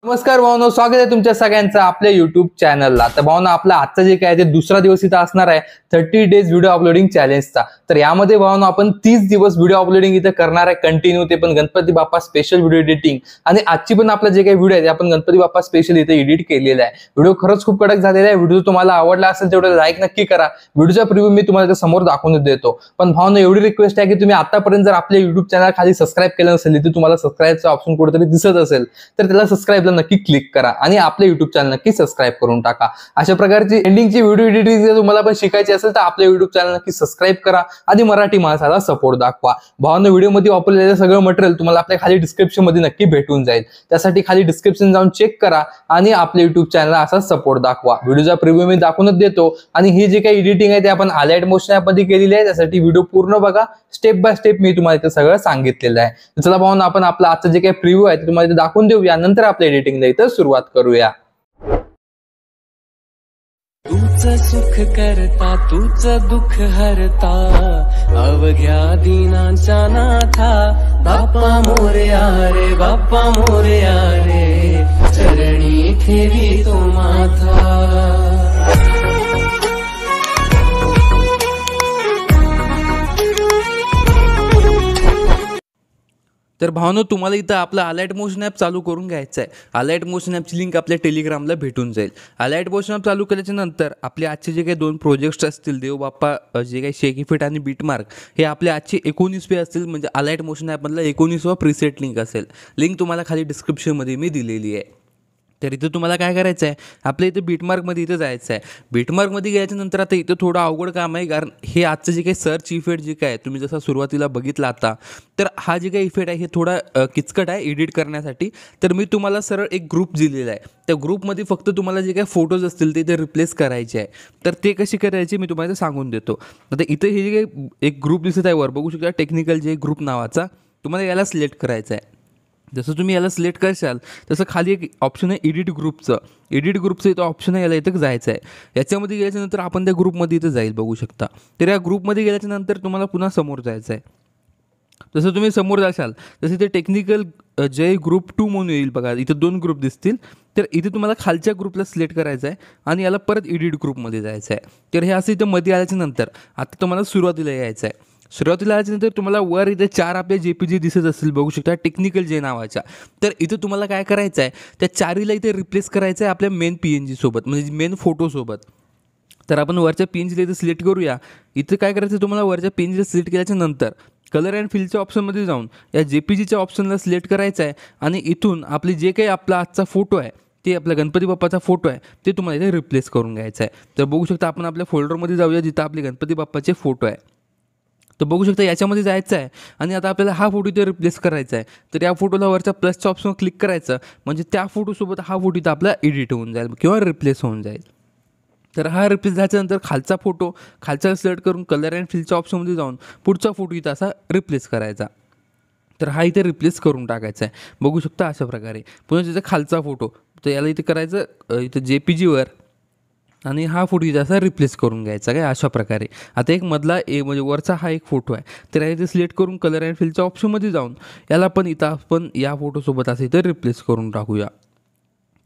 नमस्कार भावनो, स्वागत आहे तुमच्या सगळ्यांचं आपल्या युट्यूब चॅनलला। तर भावनो, आपला आजचा जे काय ते दुसरा दिवस इथं असणार आहे 30 डेज व्हिडिओ अपलोडिंग चॅलेंजचा। तर यामध्ये भावनो आपण 30 दिवस व्हिडिओ अपलोडिंग इथं करणार आहे कंटिन्यू, ते पण Ganpati Bappa special video editing. आणि आजची पण आपला जे काही व्हिडिओ आहे ते आपण गणपती बाप्पा स्पेशल इथे एडिट केलेला आहे। व्हिडिओ खरंच खूप कडक झालेला आहे। व्हिडिओ तुम्हाला आवडला असेल तेवढं लाईक नक्की करा। व्हिडिओचा प्रिव्ह्यू मी तुम्हाला समोर दाखवून देतो। पण भावनो, एवढी रिक्वेस्ट आहे की तुम्ही आतापर्यंत जर आपल्या युट्यूब चॅनल खाली सबस्क्राईब केलं नसेल, इथे तुम्हाला सबस्क्राईबचा ऑप्शन कुठेतरी दिसत असेल तर त्याला सबस्क्राईबला नक्की क्लिक करा आणि आपले युट्यूब चॅनल नक्की सबस्क्राईब करून टाका। अशा प्रकारची एंडिंगची व्हिडिओ एडिटिंग जर तुम्हाला पण शिकायची असेल तर आपले युट्यूब चॅनल नक्की सबस्क्राईब करा आणि मराठी माणसाला सपोर्ट दाखवा। भावनो, व्हिडिओमध्ये वापरलेलं सगळं मटेरियल तुम्हाला आपल्या खाली डिस्क्रिप्शन मध्ये नक्की भेटून जाईल। त्यासाठी खाली डिस्क्रिप्शन जाऊन चेक करा आणि आपल्या युट्यूब चॅनलला असा सपोर्ट दाखवा। व्हिडिओचा प्रिव्ह्यू मी दाखवूनच देतो आणि ही जी काही एडिटिंग आहे ते आपण अलाइट मोशन ऍप मध्ये केलेली आहे। त्यासाठी व्हिडिओ पूर्ण बघा, स्टेप बाय स्टेप मी तुम्हाला इथे सगळं सांगितलेलं आहे। चला भावनो, आपण आपला आजचं जे काही प्रिव्ह्यू आहे ते तुम्हाला इथे दाखवून देऊया, नंतर आपल्या एडिटिंगला इथं सुरुवात करूया। तूच सुख करता तूच दुःख हरता, अवघ्या दीनांच्या नाथा बाप्पा मोरया रे, बाप्पा मोरया रे, चरणी ठेवी तो माथा। तर भावनो, तुम्हाला इथं आपलं अलाइट मोशन ॲप चालू करून घ्यायचं आहे। अलाइट मोशन ॲपची लिंक आपल्या टेलिग्रामला भेटून जाईल। अलाइट मोशन ॲप चालू केल्याच्या नंतर आपले आजचे जे काही 2 प्रोजेक्ट्स असतील, देव बाप्पा जे काही शेक इफेक्ट आणि बीटमार्क, हे आपले आजचे 19वे असतील। म्हणजे अलाइट मोशन ॲपमधला 19वा प्रीसेट लिंक असेल। लिंक तुम्हाला खाली डिस्क्रिप्शनमध्ये मी दिलेली आहे। तर इथं तुम्हाला काय करायचं आहे, आपल्या इथं बीटमार्कमध्ये इथं जायचं आहे। बीटमार्कमध्ये गेल्याच्यानंतर आता इथं थोडं अवघड काम आहे, कारण हे आजचं जे काही सर्च इफेक्ट जे काय तुम्ही जसा सुरुवातीला बघितला आता, तर हा जे काही इफेक्ट आहे हे थोडा किचकट आहे एडिट करण्यासाठी। तर मी तुम्हाला सरळ एक ग्रुप दिलेला आहे, त्या ग्रुपमध्ये फक्त तुम्हाला जे काही फोटोज असतील ते इथे रिप्लेस करायचे आहे। तर ते कशी करायचे मी तुम्हाला सांगून देतो। आता इथं हे जे काही एक ग्रुप दिसत आहे वर, बघू शकता टेक्निकल जे ग्रुप नावाचा, तुम्हाला याला सिलेक्ट करायचं आहे। जसं तुम्ही याला सिलेक्ट करशाल तसं खाली एक ऑप्शन आहे एडिट ग्रुपचं इथं ऑप्शन आहे, याला इथं जायचं आहे। याच्यामध्ये गेल्याच्यानंतर आपण त्या ग्रुपमध्ये इथं जाईल, बघू शकता। तर या ग्रुपमध्ये गेल्याच्यानंतर तुम्हाला पुन्हा समोर जायचं आहे। जसं तुम्ही समोर जाशाल तसं इथे टेक्निकल जे ग्रुप 2 म्हणून येईल बघा, इथं 2 ग्रुप दिसतील। तर इथे तुम्हाला खालच्या ग्रुपला सिलेक्ट करायचं आहे आणि याला परत एडिट ग्रुपमध्ये जायचं आहे। तर हे असं इथं मध्ये आल्याच्यानंतर आता तुम्हाला सुरुवातीला यायचं आहे। सुरुवातीला आल्याच्यानंतर तुम्हाला वर इथे 4 आपल्या JPG दिसत असतील, बघू शकता टेक्निकल जे नावाच्या। तर इथं तुम्हाला काय करायचं आहे, त्या 4ला इथे रिप्लेस करायचं आहे आपल्या मेन PNG सोबत, म्हणजे मेन फोटोसोबत। तर आपण वरच्या PNGला इथे सिलेक्ट करूया। इथं काय करायचं, तुम्हाला वरच्या PNGला सिलेक्ट केल्याच्या नंतर कलर अँड फिलच्या ऑप्शनमध्ये जाऊन या JPGच्या ऑप्शनला सिलेक्ट करायचं आहे आणि इथून आपली जे काही आपला आजचा फोटो आहे, ते आपला गणपती बाप्पाचा फोटो आहे, ते तुम्हाला इथे रिप्लेस करून घ्यायचं आहे। तर बघू शकता आपण आपल्या फोल्डरमध्ये जाऊया जिथं आपले गणपती बाप्पाचे फोटो आहे। तर बघू शकता याच्यामध्ये जायचं आहे आणि आता आपल्याला हा फोटो इथे रिप्लेस करायचा आहे। तर या फोटोला वरच्या प्लसच्या ऑप्शनवर क्लिक करायचं, म्हणजे त्या फोटोसोबत हा फोटो इथं आपला एडिट होऊन जाईल किंवा रिप्लेस होऊन जाईल। तर हा रिप्लेस झाल्यानंतर खालचा फोटो खालचा सिलेक्ट करून कलर अँड फिलच्या ऑप्शनमध्ये जाऊन पुढचा फोटो इथं असा रिप्लेस करायचा। तर हा इथे रिप्लेस करून टाकायचा आहे, बघू शकता अशा प्रकारे। पुन्हा तिथे खालचा फोटो, तर याला इथे करायचं इथं JPGवर आणि हा फोटो इथं असा रिप्लेस करून घ्यायचा काय अशा प्रकारे। आता एक मधला म्हणजे वरचा हा एक फोटो आहे, तर इथे सिलेक्ट करून कलर अँड फिलच्या ऑप्शनमध्ये जाऊन याला पण इथं आपण या फोटोसोबत असं इथं रिप्लेस करून टाकूया।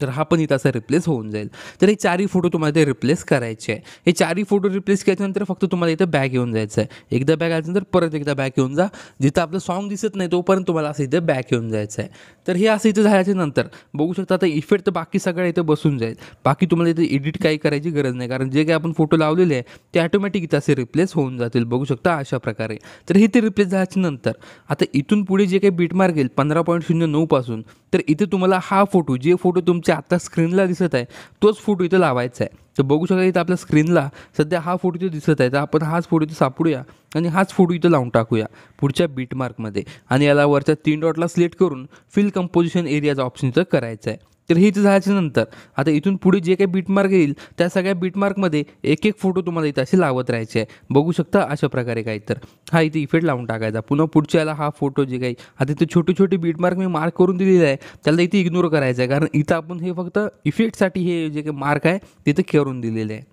तर हा पण इथं असा रिप्लेस होऊन जाईल। तर हे 4ही फोटो तुम्हाला इथे रिप्लेस करायचे आहे। हे 4ही फोटो रिप्लेस केल्यानंतर फक्त तुम्हाला इथं बॅक येऊन जायचं आहे। एकदा बॅक आल्यानंतर परत एकदा बॅक येऊन जा, जिथं आपलं सॉन्ग दिसत नाही तोपर्यंत तुम्हाला असं इथं बॅक येऊन जायचं आहे। तर हे असं इथं झाल्याच्यानंतर बघू शकता आता इफेक्ट तर बाकी सगळं इथं बसून जाईल। बाकी तुम्हाला इथं एडिट काही करायची गरज नाही, कारण जे काही आपण फोटो लावलेले आहे ते ऑटोमॅटिक इथं असे रिप्लेस होऊन जातील, बघू शकता अशा प्रकारे। तर हे ते रिप्लेस झाल्याच्यानंतर आता इथून पुढे जे काही बीटमार्क येईल 15.09 पासून, तर इथे तुम्हाला हा फोटो जे फोटो तुमच्या आता स्क्रीनला दिसत आहे तोच फोटो इथं लावायचा आहे। तर बघू शकता इथं आपल्या स्क्रीनला सध्या हा फोटो इथं दिसत आहे, तर आपण हाच फोटो इथं सापडूया आणि हाच फोटो इथं लावून टाकूया पुढच्या बीटमार्कमध्ये आणि याला वरच्या 3 डॉटला सिलेक्ट करून फिल कंपोजिशन एरियाचा ऑप्शन इथं करायचा आहे। तर हे इथं झाल्याच्यानंतर आता इथून पुढे जे काही बीटमार्क येईल त्या सगळ्या बीटमार्कमध्ये एक एक फोटो तुम्हाला इथं असे लावत राहायचे आहे, बघू शकता अशा प्रकारे काही। तर हा इथे इफेक्ट लावून टाकायचा। पुन्हा पुढच्या याला हा फोटो जे काही आता इथे छोटे छोटे बीटमार्क मी मार्क करून दिलेले आहे त्याला इथे इग्नोर करायचं आहे, कारण इथं आपण हे फक्त इफेक्टसाठी हे जे काही मार्क आहे तिथं करून दिलेले आहे।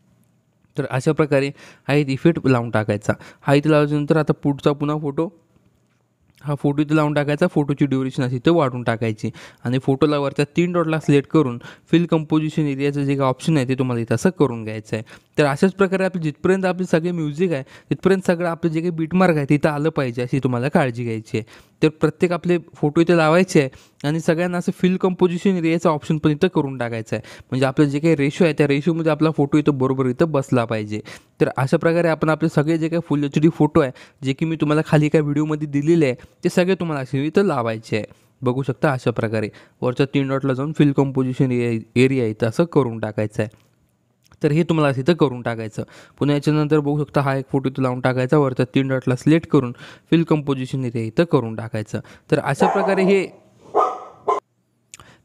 तर अशा प्रकारे हा इथे इफेक्ट लावून टाकायचा। हा इथे लावल्यानंतर आता पुढचा पुन्हा फोटो हा फोटो इथे लावून टाकायचा, फोटोची ड्युरेशन अशी इथं वाढवून टाकायची आणि फोटोला वरच्या 3 डॉटला सिलेक्ट करून फिल कंपोजिशन एरियाचं जे काही ऑप्शन आहे ते तुम्हाला इथं असं करून घ्यायचं आहे. तर अशाच प्रकारे आपली जिथपर्यंत आपले सगळे म्युझिक आहे तिथपर्यंत सगळं आपलं जे काही बीटमार्क आहे तिथं आलं पाहिजे अशी तुम्हाला काळजी घ्यायची आहे. तर प्रत्येक आपले फोटो इथे लावायचे आहे आणि सगळ्यांना असं फिल कंपोजिशन एरियाचा ऑप्शन पण इथं करून टाकायचा आहे. म्हणजे आपलं जे काही रेशो आहे त्या रेशोमध्ये आपला फोटो इथं बरोबर इथं बसला पाहिजे. तर अशा प्रकारे आपण आपले सगळे जे काही फुल HD फोटो आहे जे की मी तुम्हाला खाली एका व्हिडिओमध्ये दिलेले आहे ते सगळे तुम्हाला असे इथं लावायचे आहे. बघू शकता अशा प्रकारे वरच्या 3 डॉटला जाऊन फिल कंपोजिशन एरिया इथं असं करून टाकायचं आहे. तर हे तुम्हाला असं इथं करून टाकायचं. पुन्हा याच्यानंतर बघू शकता हा एक फोटो इथं लावून टाकायचा, वरच्या 3 डॉटला सिलेक्ट करून फिल कंपोजिशन एरिया इथं करून टाकायचं. तर अशा प्रकारे हे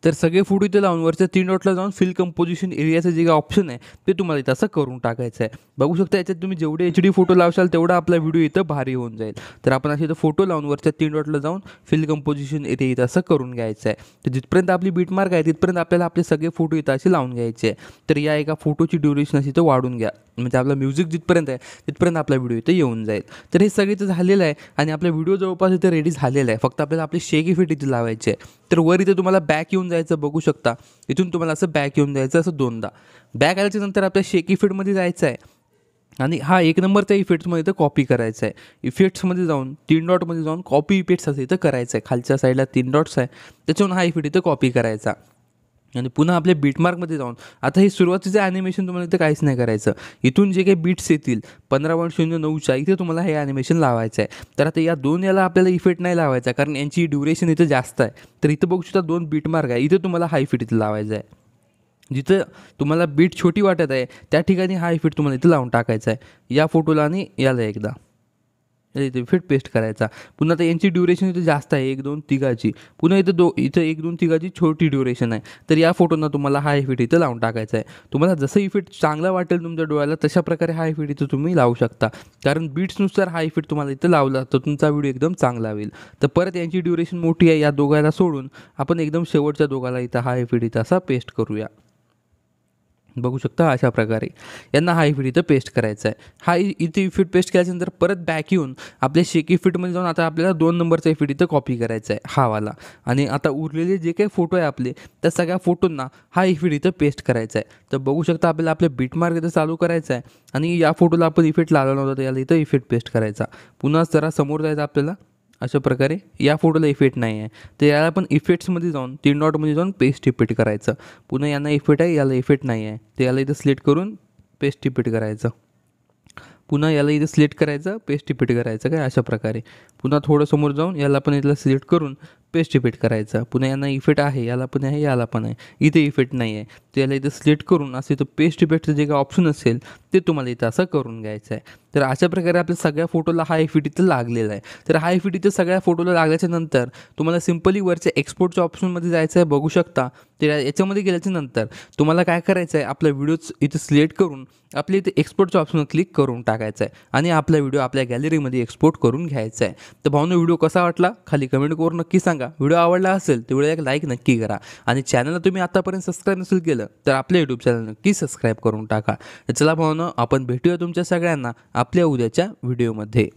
तर सगळे फोटो इथे लावून वरच्या 3 डॉटला जाऊन फिल कंपोजिशन एरियाचं जे काही ऑप्शन आहे ते तुम्हाला इथं असं करून टाकायचं आहे. बघू शकता याच्यात तुम्ही जेवढे HD फोटो लावशाल तेवढा आपला व्हिडिओ इथं भारी होऊन जाईल. तर आपण असे इथं फोटो लावून वरच्या 3 डॉटला जाऊन फिल कंपोजिशन एरिया इथं असं करून घ्यायचं आहे. तर जिथपर्यंत आपली बीटमार्क आहे तिथपर्यंत आपल्याला आपले सगळे फोटो इथं असे लावून घ्यायचे आहे. तर या एका फोटोची ड्युरेशन अशी इथं वाढून घ्या, म्हणजे आपला म्युझिक जिथपर्यंत आहे तिथपर्यंत आपला व्हिडिओ इथं येऊन जाईल. तर हे सगळं इथं झालेलं आहे आणि आपला व्हिडिओ जवळपास इथं रेडी झालेला आहे. फक्त आपल्याला आपले शेक इफेक्ट इथे लावायचे आहे. तर वर इथं तुम्हाला बॅक येऊन जायचं, बघू शकता इथून तुम्हाला असं बॅक येऊन जायचं असं 2दा. बॅक आल्याच्या नंतर आपल्या शेक इफेक्टमध्ये जायचं आहे आणि हा 1 नंबरच्या इफेक्ट्समध्ये इथं कॉपी करायचा आहे. इफेक्ट्समध्ये जाऊन 3 डॉटमध्ये जाऊन कॉपी इफेक्ट्स असं इथं करायचं आहे. खालच्या साईडला 3 डॉट्स आहे त्याच्यावरून हा इफेक्ट इथं कॉपी करायचा आणि पुन्हा आपल्या बीटमार्कमध्ये जाऊन आता हे सुरुवातीचं ॲनिमेशन तुम्हाला इथं काहीच नाही करायचं. इथून जे काही बीट्स येतील 15.09च्या इथे तुम्हाला हे ॲनिमेशन लावायचं आहे. तर आता या 2 याला आपल्याला इफेक्ट नाही लावायचा कारण यांची ड्युरेशन इथं जास्त आहे. तर इथं बघू शकता 2 बीटमार्क आहे, इथं तुम्हाला हा इफेक्ट इथं लावायचा आहे. जिथं तुम्हाला बीट छोटी वाटत आहे त्या ठिकाणी हा इफेक्ट तुम्हाला इथं लावून टाकायचा आहे. या फोटोला आणि याला एकदा इथं इफेक्ट पेस्ट करायचा. पुन्हा आता यांची ड्युरेशन इथं जास्त आहे 1, 2, 3ची. पुन्हा इथं इथं 1, 2, 3ची छोटी ड्युरेशन आहे. तर या फोटोना तुम्हाला हा इफेक्ट इथं लावून टाकायचा आहे. तुम्हाला जसं इफेक्ट चांगला वाटेल तुमच्या डोळ्याला तशा प्रकारे हा इफेक्ट इथं तुम्ही लावू शकता. कारण बीट्सनुसार हा इफेक्ट तुम्हाला इथं लावला तर तुमचा व्हिडिओ एकदम चांगला होईल. तर परत यांची ड्युरेशन मोठी आहे, या दोघांना सोडून आपण एकदम शेवटच्या दोघाला इथं हा इफेक्ट इथं असा पेस्ट करूया. बघू शकता अशा प्रकारे यांना हा इफेक्ट इथं पेस्ट करायचा आहे. हा इथे इफेक्ट पेस्ट केल्याच्यानंतर परत बॅक येऊन आपल्या शेक इफेक्टमध्ये जाऊन आता आपल्याला 2 नंबरचा इफेक्ट इथं कॉपी करायचा आहे हा वाला आणि आता उरलेले जे काही फोटो आहे आपले त्या सगळ्या फोटोंना हा इफेक्ट इथं पेस्ट करायचा आहे. तर बघू शकता आपल्याला आपल्या बीटमार्क इथं चालू करायचा आहे आणि या फोटोला आपण इफेक्ट लावला नव्हता तर याला इथं इफेक्ट पेस्ट करायचा. पुन्हा जरा समोर जायचं आपल्याला अशा प्रकारे. या फोटोला इफेक्ट नाही आहे तर याला पण इफेक्ट्समध्ये जाऊन 3 डॉटमध्ये जाऊन पेस्ट इफेक्ट करायचं. पुन्हा यांना इफेक्ट आहे, याला इफेक्ट नाही आहे तर याला इथं सिलेक्ट करून पेस्ट इफेक्ट करायचं. पुन्हा याला इथं सिलेक्ट करायचं, पेस्ट इफेक्ट करायचं काय अशा प्रकारे. पुन्हा थोडं समोर जाऊन याला पण इथला सिलेक्ट करून पेस्ट इफेक्ट करायचा. पुन्हा यांना इफेक्ट आहे, याला पण आहे, याला पण आहे, इथे इफेक्ट नाही आहे तर याला इथं सिलेक्ट करून असं इथं पेस्ट इफेक्टचं जे काही ऑप्शन असेल ते तुम्हाला इथं असं करून घ्यायचं आहे. तर अशा प्रकारे आपल्या सगळ्या फोटोला हा इफेक्ट इथं लागलेला आहे. तर हा इफेक्ट इथं सगळ्या फोटोला लागल्याच्या नंतर तुम्हाला सिम्पली वरच्या एक्सपोर्टच्या ऑप्शनमध्ये जायचं आहे. बघू शकता तर याच्यामध्ये गेल्याच्या नंतर तुम्हाला काय करायचं आहे, आपला व्हिडिओच इथं सिलेक्ट करून आपल्या इथे एक्सपोर्टच्या ऑप्शनवर क्लिक करून टाकायचं आहे आणि आपला व्हिडिओ आपल्या गॅलरीमध्ये एक्सपोर्ट करून घ्यायचा आहे. तर भाऊनो व्हिडिओ कसा वाटला खाली कमेंट करून नक्की सांगा. व्हिडिओ आवडला असेल तर व्हिडिओला एक लाईक नक्की करा आणि चॅनलला तुम्ही आतापर्यंत सबस्क्राईब नसेल केलं तर आपल्या यूट्यूब चॅनल नक्की सबस्क्राईब करून टाका. चला भाऊनो आपण भेटूया तुमच्या सगळ्यांना आपल्या उद्याच्या व्हिडिओमध्ये.